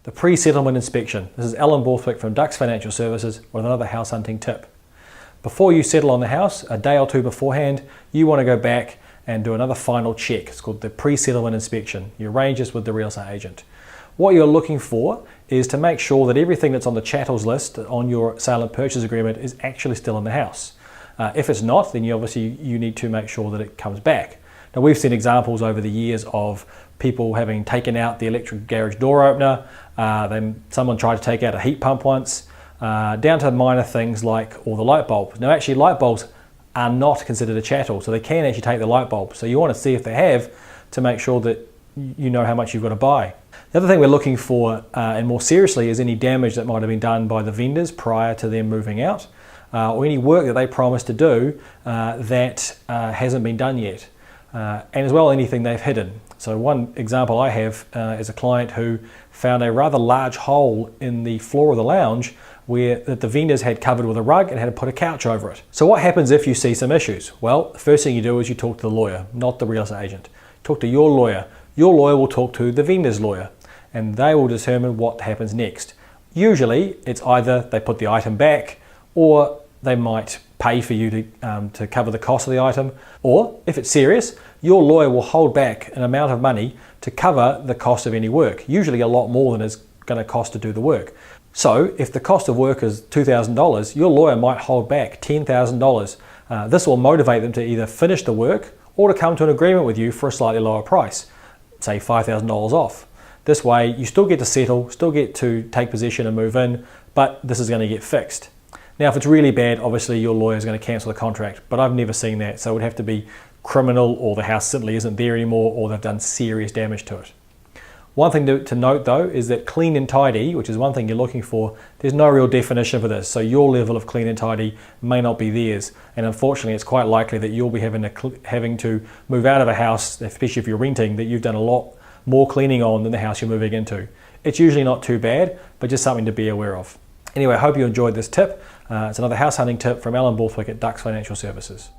The pre-settlement inspection. This is Alan Borthwick from Ducks Financial Services with another house hunting tip. Before you settle on the house, a day or two beforehand, you want to go back and do another final check. It's called the pre-settlement inspection. You arrange this with the real estate agent. What you're looking for is to make sure that everything that's on the chattels list on your sale and purchase agreement is actually still in the house. If it's not, then you need to make sure that it comes back. Now, we've seen examples over the years of people having taken out the electric garage door opener, someone tried to take out a heat pump once, down to minor things like all the light bulbs. Now actually light bulbs are not considered a chattel, so they can actually take the light bulb. So you want to see if they have to make sure that you know how much you've got to buy. The other thing we're looking for, and more seriously, is any damage that might have been done by the vendors prior to them moving out, or any work that they promised to do that hasn't been done yet. And as well anything they've hidden. So one example I have is a client who found a rather large hole in the floor of the lounge that the vendors had covered with a rug and had to put a couch over it. So what happens if you see some issues? Well, the first thing you do is you talk to the lawyer, not the real estate agent. Talk to your lawyer. Your lawyer will talk to the vendor's lawyer and they will determine what happens next. Usually it's either they put the item back or they might pay for you to cover the cost of the item, or if it's serious, your lawyer will hold back an amount of money to cover the cost of any work, usually a lot more than it's going to cost to do the work. So if the cost of work is $2,000, your lawyer might hold back $10,000. This will motivate them to either finish the work or to come to an agreement with you for a slightly lower price, say $5,000 off. This way you still get to settle, still get to take possession and move in, but this is going to get fixed. Now, if it's really bad, obviously your lawyer is going to cancel the contract, but I've never seen that. So it would have to be criminal, or the house simply isn't there anymore, or they've done serious damage to it. One thing to note though is that clean and tidy, which is one thing you're looking for, there's no real definition for this. So your level of clean and tidy may not be theirs. And unfortunately, it's quite likely that you'll be having to move out of a house, especially if you're renting, that you've done a lot more cleaning on than the house you're moving into. It's usually not too bad, but just something to be aware of. Anyway, I hope you enjoyed this tip. It's another house hunting tip from Alan Borthwick at Ducks Financial Services.